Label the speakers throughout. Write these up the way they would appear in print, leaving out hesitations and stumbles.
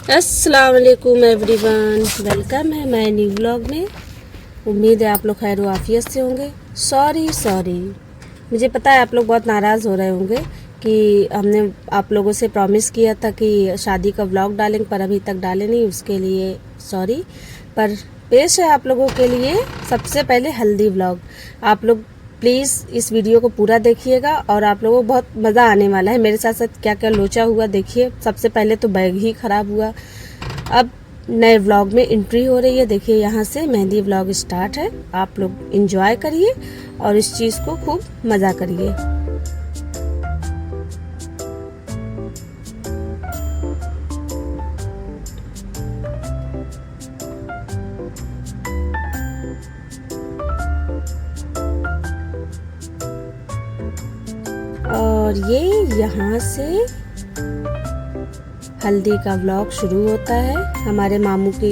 Speaker 1: अस्सलाम वालेकुम everyone, welcome है माय न्यू व्लॉग में। उम्मीद है आप लोग खैर आफियत से होंगे। सॉरी मुझे पता है आप लोग बहुत नाराज़ हो रहे होंगे कि हमने आप लोगों से प्रॉमिस किया था कि शादी का व्लॉग डालेंगे पर अभी तक डाले नहीं, उसके लिए सॉरी। पर पेश है आप लोगों के लिए सबसे पहले हल्दी व्लॉग। आप लोग प्लीज़ इस वीडियो को पूरा देखिएगा और आप लोगों को बहुत मज़ा आने वाला है। मेरे साथ साथ क्या क्या लोचा हुआ देखिए। सबसे पहले तो बैग ही ख़राब हुआ। अब नए व्लॉग में एंट्री हो रही है। देखिए यहाँ से मेहंदी व्लॉग स्टार्ट है। आप लोग एंजॉय करिए और इस चीज़ को खूब मज़ा करिए। और ये यहाँ से हल्दी का व्लॉग शुरू होता है। हमारे मामू की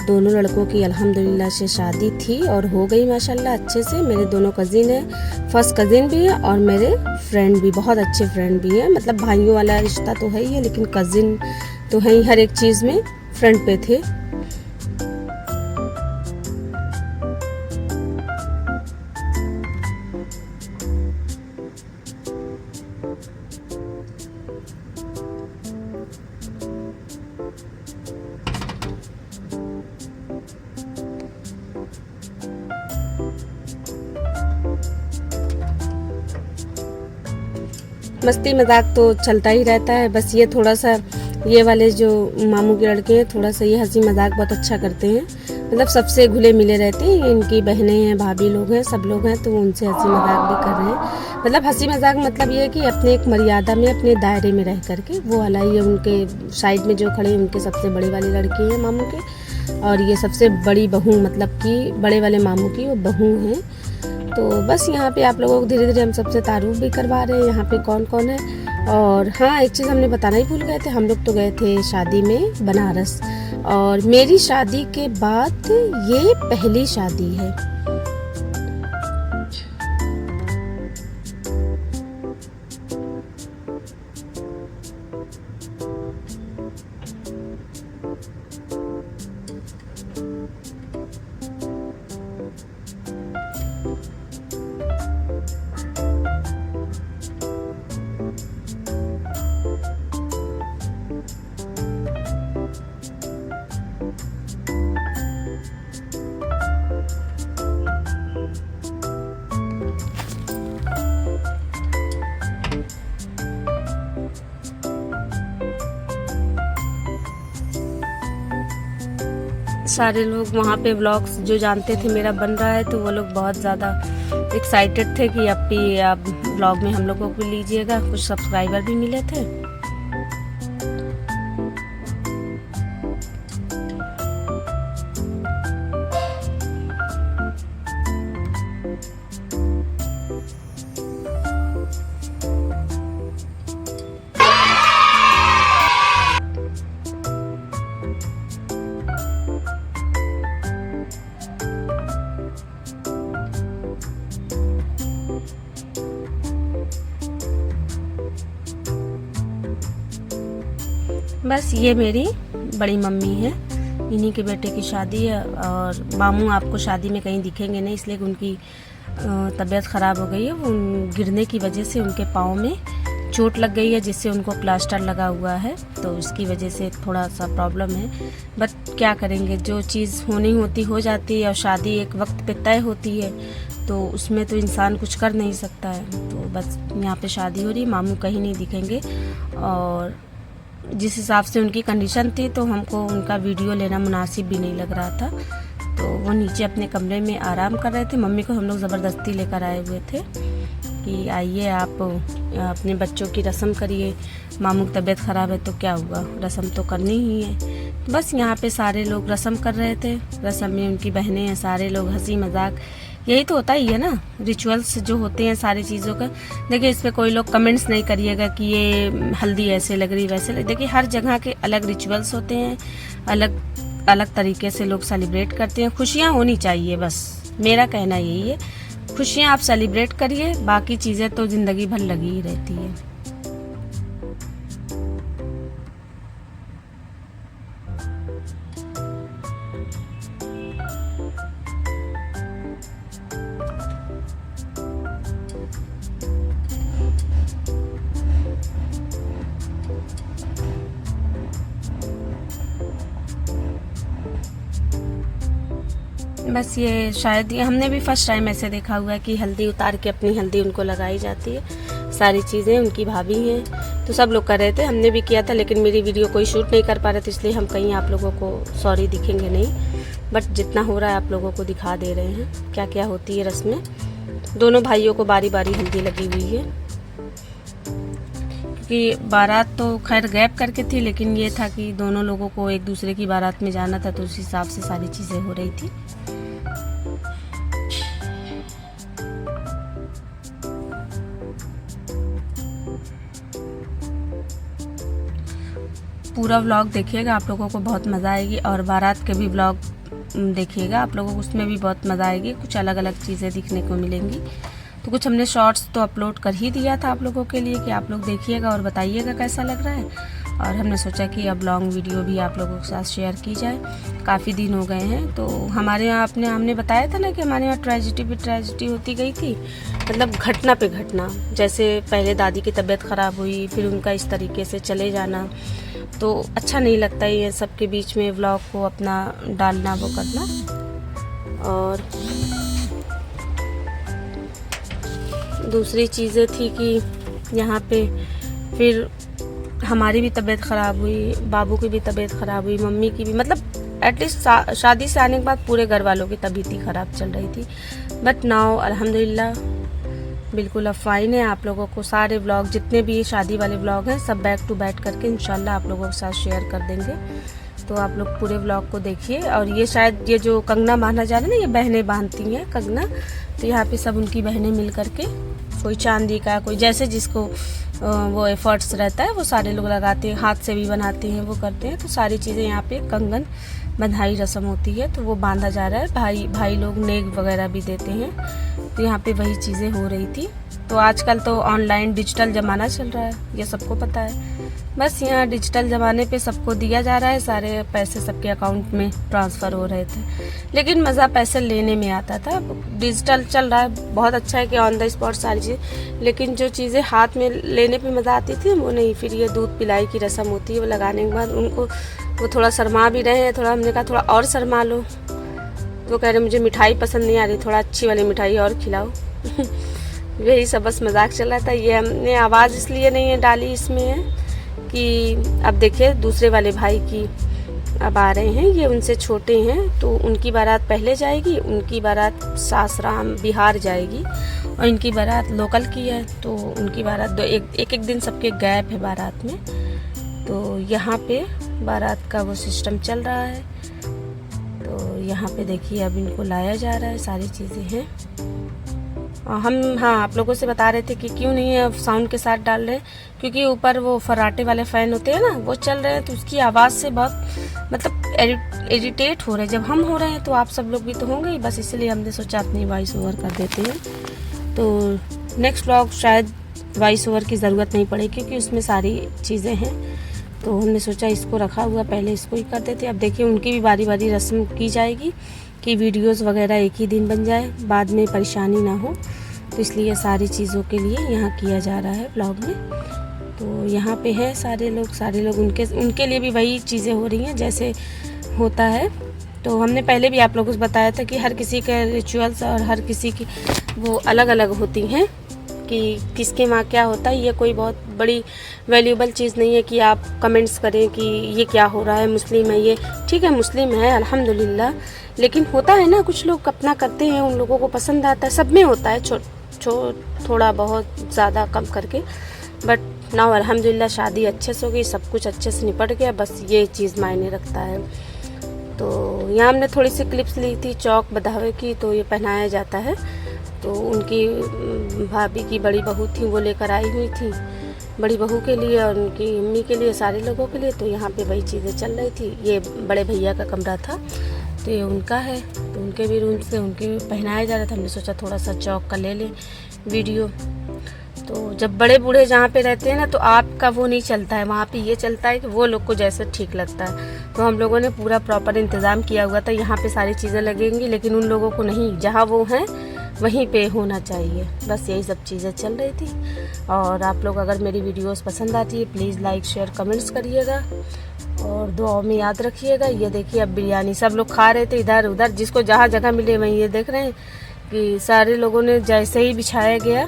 Speaker 1: दोनों लड़कों की अल्हम्दुलिल्लाह से शादी थी और हो गई माशाल्लाह अच्छे से। मेरे दोनों कज़िन हैं, फर्स्ट कज़िन भी है और मेरे फ्रेंड भी, बहुत अच्छे फ्रेंड भी हैं। मतलब भाइयों वाला रिश्ता तो है ही है, लेकिन कज़िन तो है ही, हर एक चीज़ में फ्रंट पे थे। मस्ती मजाक तो चलता ही रहता है। बस ये थोड़ा सा, ये वाले जो मामू के लड़के हैं थोड़ा सा ये हंसी मजाक बहुत अच्छा करते हैं। मतलब सबसे घुले मिले रहते हैं। इनकी बहनें हैं, भाभी लोग हैं, सब लोग हैं, तो उनसे हंसी मजाक भी कर रहे हैं। मतलब हंसी मजाक मतलब ये है कि अपने एक मर्यादा में, अपने दायरे में रह करके वो वाला। ये उनके साइड में जो खड़े हैं उनके सबसे बड़ी वाली लड़की है मामू के, और ये सबसे बड़ी बहू मतलब कि बड़े वाले मामू की वो बहू हैं। तो बस यहाँ पे आप लोगों को धीरे धीरे हम सबसे तारुफ भी करवा रहे हैं यहाँ पे कौन कौन है। और हाँ, एक चीज़ हमने बताना ही भूल गए थे, हम लोग तो गए थे शादी में बनारस, और मेरी शादी के बाद ये पहली शादी है। सारे लोग वहाँ पे व्लॉग्स जो जानते थे मेरा बन रहा है, तो वो लोग बहुत ज़्यादा एक्साइटेड थे कि अब भी आप व्लॉग में हम लोगों को लीजिएगा। कुछ सब्सक्राइबर भी मिले थे। बस ये मेरी बड़ी मम्मी है, इन्हीं के बेटे की शादी है। और मामू आपको शादी में कहीं दिखेंगे नहीं, इसलिए कि उनकी तबीयत ख़राब हो गई है। वो गिरने की वजह से उनके पाँव में चोट लग गई है, जिससे उनको प्लास्टर लगा हुआ है, तो इसकी वजह से थोड़ा सा प्रॉब्लम है। बट क्या करेंगे, जो चीज़ होनी होती हो जाती है, और शादी एक वक्त पे तय होती है, तो उसमें तो इंसान कुछ कर नहीं सकता है। तो बस यहाँ पे शादी हो रही, मामू कहीं नहीं दिखेंगे। और जिस हिसाब से उनकी कंडीशन थी, तो हमको उनका वीडियो लेना मुनासिब भी नहीं लग रहा था। तो वो नीचे अपने कमरे में आराम कर रहे थे। मम्मी को हम लोग ज़बरदस्ती लेकर आए हुए थे कि आइए आप अपने बच्चों की रस्म करिए। मामू की तबीयत ख़राब है तो क्या हुआ, रस्म तो करनी ही है। बस यहाँ पे सारे लोग रस्म कर रहे थे। रस्म में उनकी बहनें हैं, सारे लोग हंसी मजाक, यही तो होता ही है ना, रिचुअल्स जो होते हैं सारी चीज़ों का। देखिए इस पे कोई लोग कमेंट्स नहीं करिएगा कि ये हल्दी ऐसे लग रही वैसे लग। देखिए हर जगह के अलग रिचुअल्स होते हैं, अलग अलग तरीके से लोग सेलिब्रेट करते हैं। खुशियाँ होनी चाहिए, बस मेरा कहना यही है। खुशियाँ आप सेलिब्रेट करिए, बाकी चीज़ें तो ज़िंदगी भर लगी ही रहती है। बस ये शायद ये हमने भी फर्स्ट टाइम ऐसे देखा हुआ है कि हल्दी उतार के अपनी हल्दी उनको लगाई जाती है। सारी चीज़ें उनकी भाभी हैं, तो सब लोग कर रहे थे, हमने भी किया था, लेकिन मेरी वीडियो कोई शूट नहीं कर पा रहे थे, इसलिए हम कहीं आप लोगों को सॉरी दिखेंगे नहीं, बट जितना हो रहा है आप लोगों को दिखा दे रहे हैं क्या क्या होती है रस्में। दोनों भाइयों को बारी बारी हल्दी लगी हुई है, क्योंकि बारात तो खैर गैप करके थी, लेकिन ये था कि दोनों लोगों को एक दूसरे की बारात में जाना था, तो उस हिसाब से सारी चीज़ें हो रही थी। पूरा व्लॉग देखिएगा, आप लोगों को बहुत मज़ा आएगी, और बारात के भी व्लॉग देखिएगा, आप लोगों को उसमें भी बहुत मज़ा आएगी, कुछ अलग अलग चीज़ें दिखने को मिलेंगी। तो कुछ हमने शॉर्ट्स तो अपलोड कर ही दिया था आप लोगों के लिए कि आप लोग देखिएगा और बताइएगा कैसा लग रहा है, और हमने सोचा कि अब लॉन्ग वीडियो भी आप लोगों के साथ शेयर की जाए। काफ़ी दिन हो गए हैं, तो हमारे यहाँ हमने बताया था ना कि हमारे यहाँ ट्रेजिडी पे ट्रेजिडी होती गई थी, मतलब घटना पे घटना। जैसे पहले दादी की तबीयत ख़राब हुई, फिर उनका इस तरीके से चले जाना, तो अच्छा नहीं लगता ये सबके बीच में व्लॉग को अपना डालना, वो करना। और दूसरी चीज़ें थी कि यहाँ पे फिर हमारी भी तबीयत ख़राब हुई, बाबू की भी तबीयत ख़राब हुई, मम्मी की भी, मतलब एटलीस्ट शादी से आने के बाद पूरे घर वालों की तबीयत ही ख़राब चल रही थी। बट नाउ अल्हम्दुलिल्लाह बिल्कुल अब फाइन है। आप लोगों को सारे व्लॉग जितने भी शादी वाले व्लॉग हैं सब बैक टू बैक करके इंशाल्लाह आप लोगों के साथ शेयर कर देंगे, तो आप लोग पूरे व्लॉग को देखिए। और ये शायद ये जो कंगना बांधा जा रहा है ना, ये बहनें बांधती हैं कंगना, तो यहाँ पे सब उनकी बहनें मिल करके, कोई चांदी का, कोई जैसे जिसको वो एफर्ट्स रहता है वो सारे लोग लगाते हैं, हाथ से भी बनाते हैं, वो करते हैं। तो सारी चीज़ें यहाँ पे कंगन बंधाई रस्म होती है, तो वो बांधा जा रहा है। भाई लोग नेक वगैरह भी देते हैं, तो यहाँ पे वही चीज़ें हो रही थी। तो आजकल तो ऑनलाइन डिजिटल ज़माना चल रहा है, ये सबको पता है। बस यहाँ डिजिटल ज़माने पे सबको दिया जा रहा है, सारे पैसे सबके अकाउंट में ट्रांसफ़र हो रहे थे, लेकिन मज़ा पैसे लेने में आता था। डिजिटल चल रहा है, बहुत अच्छा है कि ऑन द स्पॉट सारी चीज़, लेकिन जो चीज़ें हाथ में लेने पे मज़ा आती थी वो नहीं। फिर ये दूध पिलाई की रस्म होती है, वो लगाने के बाद उनको वो थोड़ा शर्मा भी रहे हैं, थोड़ा हमने कहा थोड़ा और शर्मा लो, वो कह रहे मुझे मिठाई पसंद नहीं आ रही, थोड़ा अच्छी वाली मिठाई और खिलाओ। यही सब बस मजाक चल रहा था। ये हमने आवाज़ इसलिए नहीं डाली इसमें है कि अब देखिए दूसरे वाले भाई की अब आ रहे हैं, ये उनसे छोटे हैं, तो उनकी बारात पहले जाएगी, उनकी बारात सासराम बिहार जाएगी, और इनकी बारात लोकल की है, तो उनकी बारात एक दिन सबके गैप है बारात में। तो यहाँ पे बारात का वो सिस्टम चल रहा है, तो यहाँ पे देखिए अब इनको लाया जा रहा है, सारी चीज़ें हैं। हम आप लोगों से बता रहे थे कि क्यों नहीं है साउंड के साथ डाल रहे, क्योंकि ऊपर वो फर्राटे वाले फ़ैन होते हैं ना, वो चल रहे हैं, तो उसकी आवाज़ से बहुत मतलब इरिटेट हो रहे हैं। जब हम हो रहे हैं तो आप सब लोग भी तो होंगे ही, बस इसलिए हमने सोचा अपनी वॉइस ओवर कर देते हैं। तो नेक्स्ट व्लॉग शायद वॉइस ओवर की ज़रूरत नहीं पड़े, क्योंकि उसमें सारी चीज़ें हैं, तो हमने सोचा इसको रखा हुआ पहले इसको ही कर देते। अब देखिए उनकी भी बारी बारी रस्म की जाएगी कि वीडियोस वगैरह एक ही दिन बन जाए, बाद में परेशानी ना हो, तो इसलिए सारी चीज़ों के लिए यहाँ किया जा रहा है ब्लॉग में। तो यहाँ पे है सारे लोग उनके लिए भी वही चीज़ें हो रही हैं जैसे होता है। तो हमने पहले भी आप लोगों को बताया था कि हर किसी के रिचुअल्स और हर किसी की वो अलग अलग होती हैं, कि किसके वहाँ क्या होता है। ये कोई बहुत बड़ी वैल्यूएबल चीज़ नहीं है कि आप कमेंट्स करें कि ये क्या हो रहा है, मुस्लिम है ये, ठीक है मुस्लिम है अल्हम्दुलिल्लाह, लेकिन होता है ना कुछ लोग अपना करते हैं, उन लोगों को पसंद आता है, सब में होता है, थोड़ा बहुत ज़्यादा कम करके। बट नाउ अल्हम्दुलिल्लाह शादी अच्छे से हो गई, सब कुछ अच्छे से निपट गया, बस ये चीज़ मायने रखता है। तो यहाँ हमने थोड़ी सी क्लिप्स ली थी चौक बधावे की, तो ये पहनाया जाता है, तो उनकी भाभी की बड़ी बहू थी वो लेकर आई हुई थी बड़ी बहू के लिए और उनकी अम्मी के लिए, सारे लोगों के लिए। तो यहाँ पे वही चीज़ें चल रही थी। ये बड़े भैया का कमरा था, तो ये उनका है, तो उनके भी रूम से उनके पहनाया जा रहा था। हमने सोचा थोड़ा सा चौक का ले लें वीडियो। तो जब बड़े बूढ़े जहाँ पे रहते हैं ना, तो आपका वो नहीं चलता है, वहाँ पे ये चलता है कि वो लोग को जैसे ठीक लगता है। तो हम लोगों ने पूरा प्रॉपर इंतज़ाम किया हुआ था, यहाँ पे सारी चीज़ें लगेंगी, लेकिन उन लोगों को नहीं, जहाँ वो हैं वहीं पे होना चाहिए। बस यही सब चीज़ें चल रही थी। और आप लोग अगर मेरी वीडियोस पसंद आती है प्लीज़ लाइक शेयर कमेंट्स करिएगा और दुआओं में याद रखिएगा। ये देखिए अब बिरयानी सब लोग खा रहे थे इधर उधर, जिसको जहाँ जगह मिले वहीं। ये देख रहे हैं कि सारे लोगों ने जैसे ही बिछाया गया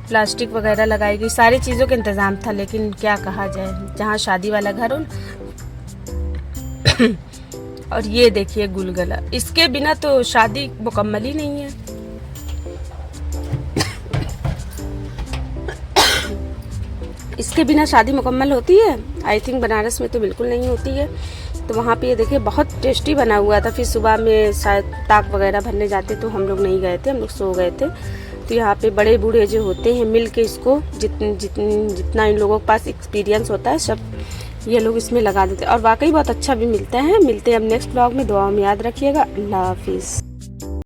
Speaker 1: प्लास्टिक वगैरह लगाई गई, सारी चीज़ों का इंतज़ाम था। लेकिन क्या कहा जाए, जहाँ शादी वाला घर हो। और ये देखिए गुलगला, इसके बिना तो शादी मुकम्मल ही नहीं है। इसके बिना शादी मुकम्मल होती है? आई थिंक बनारस में तो बिल्कुल नहीं होती है। तो वहाँ पे ये देखिए बहुत टेस्टी बना हुआ था। फिर सुबह में शायद ताक वगैरह भरने जाते तो हम लोग नहीं गए थे, हम लोग सो गए थे। तो यहाँ पे बड़े बूढ़े जो होते हैं मिल के इसको जितना इन लोगों के पास एक्सपीरियंस होता है सब ये लोग इसमें लगा देते हैं और वाकई बहुत अच्छा भी मिलता है। मिलते हैं अब नेक्स्ट ब्लॉग में। दुआओं में याद रखिएगा। अल्लाह हाफिज़।